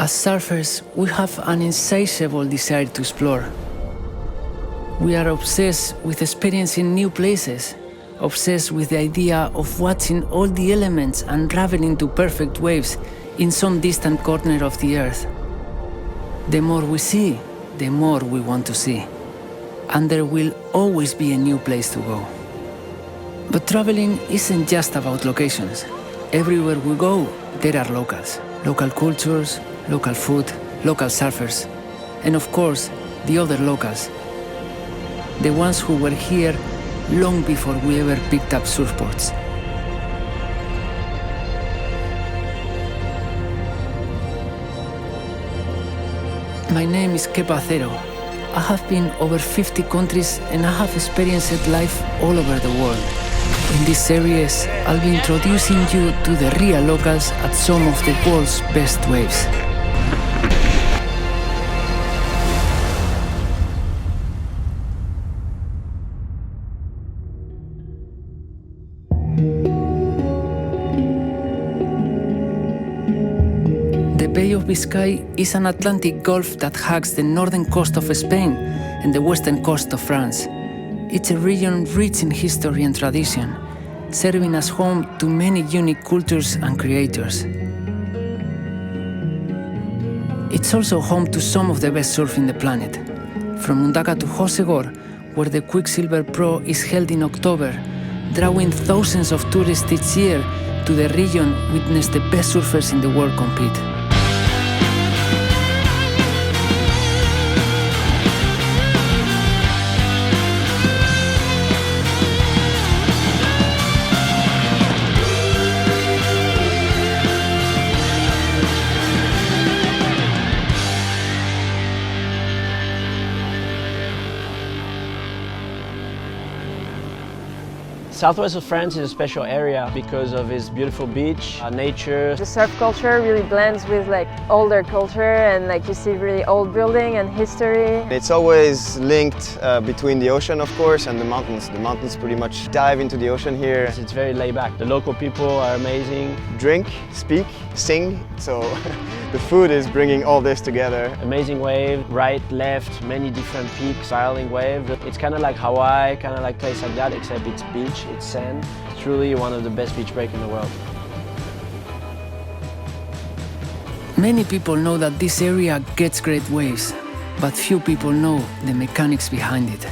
As surfers, we have an insatiable desire to explore. We are obsessed with experiencing new places, obsessed with the idea of watching all the elements unravel into perfect waves in some distant corner of the earth. The more we see, the more we want to see. And there will always be a new place to go. But traveling isn't just about locations. Everywhere we go, there are locals. Local cultures, local food, local surfers, and of course, the other locals. The ones who were here long before we ever picked up surfboards. My name is Kepa Cero. I have been over 50 countries and I have experienced life all over the world. In this series, I'll be introducing you to the real locals at some of the world's best waves. The Bay of Biscay is an Atlantic Gulf that hugs the northern coast of Spain and the western coast of France. It's a region rich in history and tradition, serving as home to many unique cultures and creators. It's also home to some of the best surf in the planet. From Mundaka to Hossegor, where the Quiksilver Pro is held in October, drawing thousands of tourists each year to the region witness the best surfers in the world compete. Southwest of France is a special area because of its beautiful beach, nature. The surf culture really blends with older culture, and you see really old building and history. It's always linked between the ocean, of course, and the mountains. The mountains pretty much dive into the ocean here. It's very laid back. The local people are amazing. Drink, speak, sing. So the food is bringing all this together. Amazing wave, right, left, many different peaks, spiraling wave. It's kind of like Hawaii, kind of like place like that, except it's beach, it's sand. It's truly one of the best beach breaks in the world. Many people know that this area gets great waves, but few people know the mechanics behind it.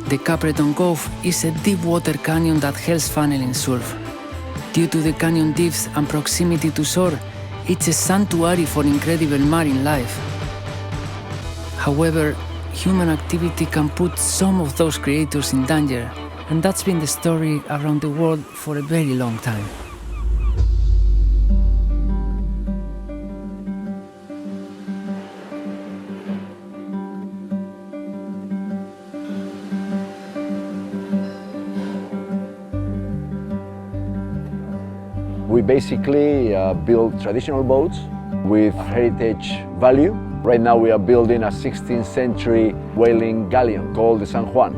The Capbreton Gouf is a deep water canyon that helps funneling surf. Due to the canyon depths and proximity to shore, it's a sanctuary for incredible marine life. However, human activity can put some of those creators in danger, and that's been the story around the world for a very long time. We basically build traditional boats with heritage value. Right now we are building a 16th century whaling galleon called the San Juan.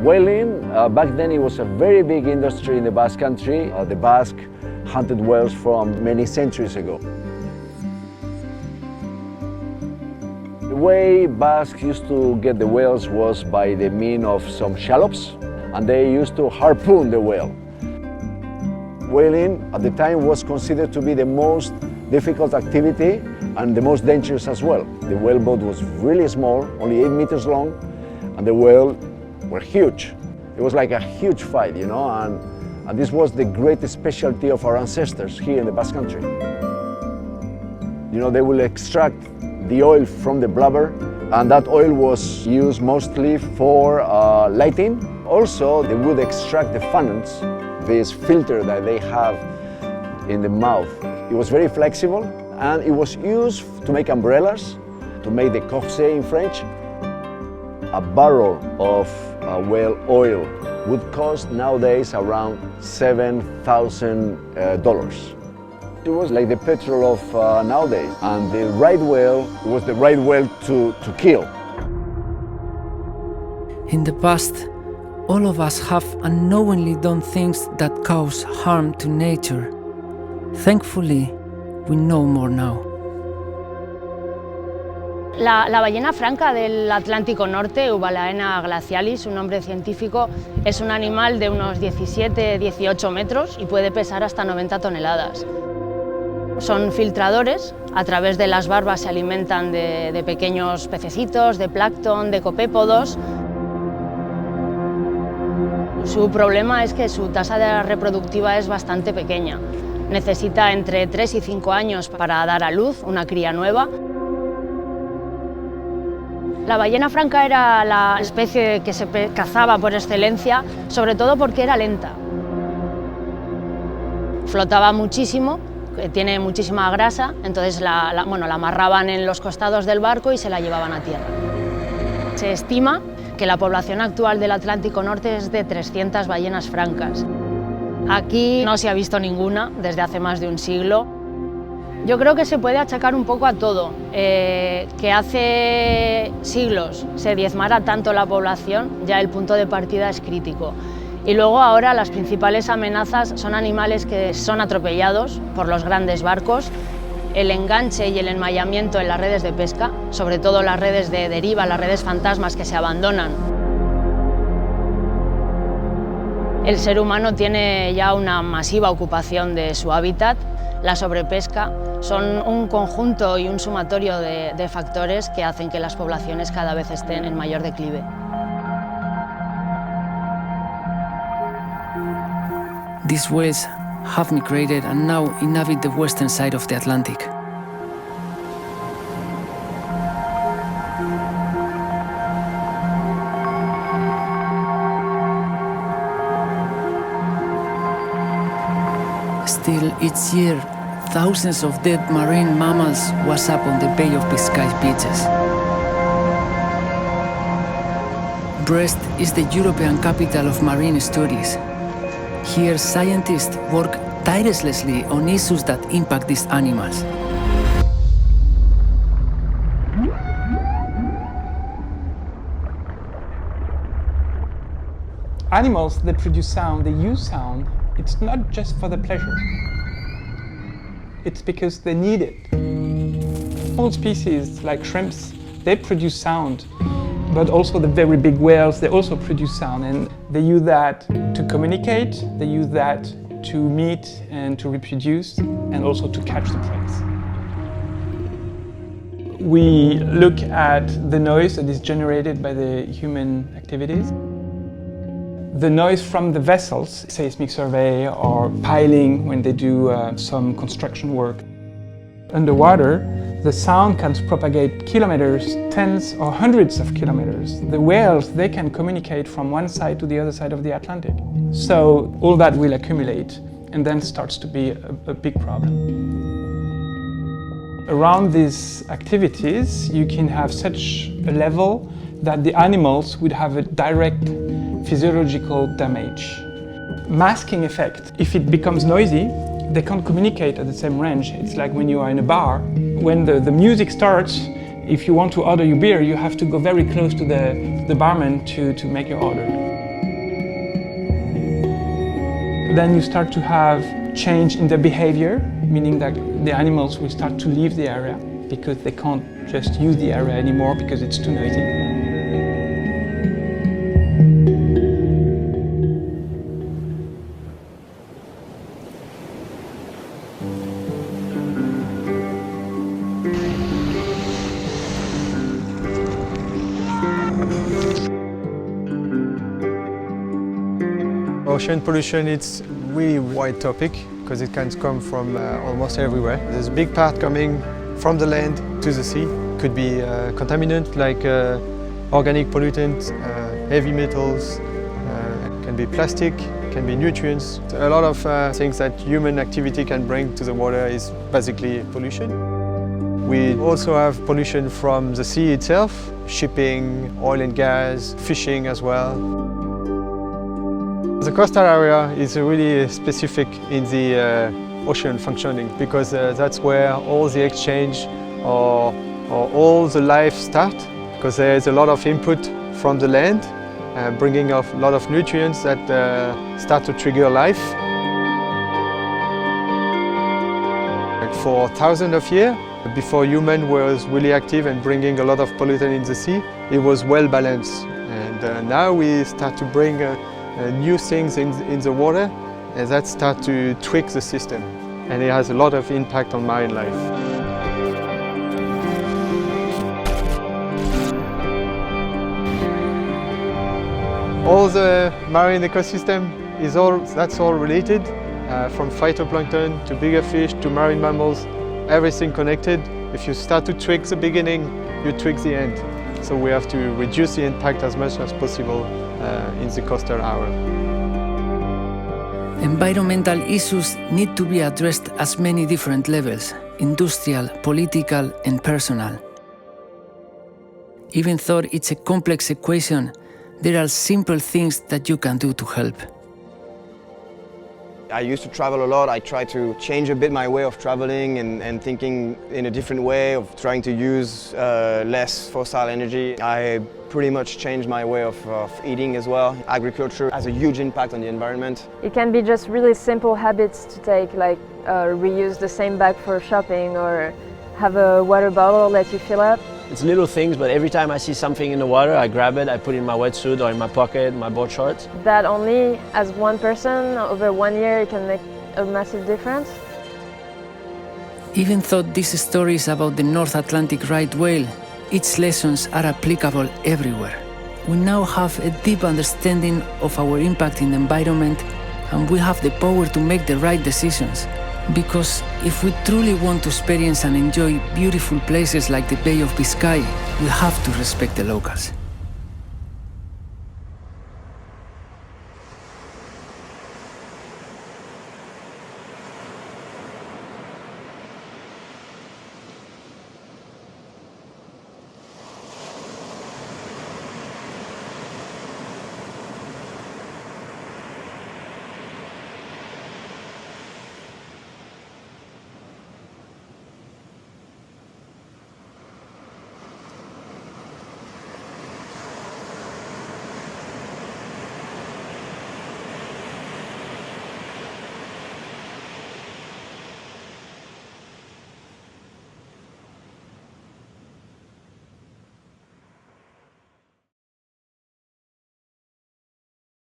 Whaling, back then it was a very big industry in the Basque Country. The Basque hunted whales from many centuries ago. The way Basques used to get the whales was by the means of some shallops, and they used to harpoon the whale. Whaling at the time was considered to be the most difficult activity and the most dangerous as well. The whaleboat was really small, only 8 meters long, and the whale were huge. It was like a huge fight, you know, and this was the greatest specialty of our ancestors here in the Basque Country. You know, they will extract the oil from the blubber, and that oil was used mostly for lighting. Also, they would extract the funnels, this filter that they have in the mouth. It was very flexible, and it was used to make umbrellas, to make the corset in French. A barrel of whale oil would cost nowadays around $7,000. It was like the petrol of nowadays, and the right whale was the right whale to kill. In the past, all of us have unknowingly done things that cause harm to nature. Thankfully, We know more now. La ballena franca del Atlántico Norte, Ubalaena glacialis, su nombre científico, es un animal de unos 17-18 metros y puede pesar hasta 90 toneladas. Son filtradores, a través de las barbas se alimentan de pequeños pececitos, de plancton, de copépodos. Su problema es que su tasa reproductiva es bastante pequeña. Necesita entre 3 y 5 años para dar a luz una cría nueva. La ballena franca era la especie que se cazaba por excelencia, sobre todo porque era lenta. Flotaba muchísimo, tiene muchísima grasa, entonces la amarraban en los costados del barco y se la llevaban a tierra. Se estima que la población actual del Atlántico Norte es de 300 ballenas francas. Aquí no se ha visto ninguna desde hace más de un siglo. Yo creo que se puede achacar un poco a todo, que hace siglos se diezmara tanto la población, ya el punto de partida es crítico. Y luego ahora las principales amenazas son animales que son atropellados por los grandes barcos, el enganche y el enmayamiento en las redes de pesca, sobre todo las redes de deriva, las redes fantasmas que se abandonan. El ser humano tiene ya una masiva ocupación de su hábitat. La sobrepesca son un conjunto y un sumatorio de factores que hacen que las poblaciones cada vez estén en mayor declive. These whales have migrated and now inhabit the western side of the Atlantic. Still, each year, thousands of dead marine mammals wash up on the Bay of Biscay beaches. Brest is the European capital of marine studies. Here, scientists work tirelessly on issues that impact these animals. Animals that produce sound, they use sound, it's not just for the pleasure. It's because they need it. All species, like shrimps, they produce sound, but also the very big whales, they also produce sound, and they use that to communicate, they use that to meet and to reproduce, and also to catch the prey. We look at the noise that is generated by the human activities. The noise from the vessels, seismic survey or piling when they do some construction work. Underwater, the sound can propagate kilometers, tens or hundreds of kilometers. The whales, they can communicate from one side to the other side of the Atlantic. So all that will accumulate and then starts to be a big problem. Around these activities, you can have such a level that the animals would have a direct physiological damage. Masking effect. If it becomes noisy, they can't communicate at the same range. It's like when you are in a bar. When the music starts, if you want to order your beer, you have to go very close to the barman to make your order. Then you start to have change in their behavior, meaning that the animals will start to leave the area because they can't just use the area anymore because it's too noisy. Ocean pollution, it's a really wide topic because it can come from almost everywhere. There's a big part coming from the land to the sea. Could be contaminant like organic pollutants, heavy metals, can be plastic, can be nutrients. A lot of things that human activity can bring to the water is basically pollution. We also have pollution from the sea itself, shipping, oil and gas, fishing as well. The coastal area is really specific in the ocean functioning because that's where all the exchange or all the life start, because there is a lot of input from the land, bringing a lot of nutrients that start to trigger life. For thousands of years, before human was really active and bringing a lot of pollutant in the sea, it was well balanced. And now we start to bring new things in the water, and that start to tweak the system. And it has a lot of impact on marine life. All the marine ecosystem that's all related, from phytoplankton to bigger fish to marine mammals, everything connected. If you start to tweak the beginning, you tweak the end. So we have to reduce the impact as much as possible in the coastal area. Environmental issues need to be addressed at many different levels: industrial, political, and personal. Even though it's a complex equation, there are simple things that you can do to help. I used to travel a lot. I try to change a bit my way of traveling and thinking in a different way, of trying to use less fossil energy. I pretty much changed my way of eating as well. Agriculture has a huge impact on the environment. It can be just really simple habits to take, like reuse the same bag for shopping or have a water bottle that you fill up. It's little things, but every time I see something in the water, I grab it, I put it in my wetsuit or in my pocket, my board shorts. That only, as one person, over 1 year, it can make a massive difference. Even though this story is about the North Atlantic right whale, its lessons are applicable everywhere. We now have a deep understanding of our impact in the environment, and we have the power to make the right decisions. Because if we truly want to experience and enjoy beautiful places like the Bay of Biscay, we have to respect the locals.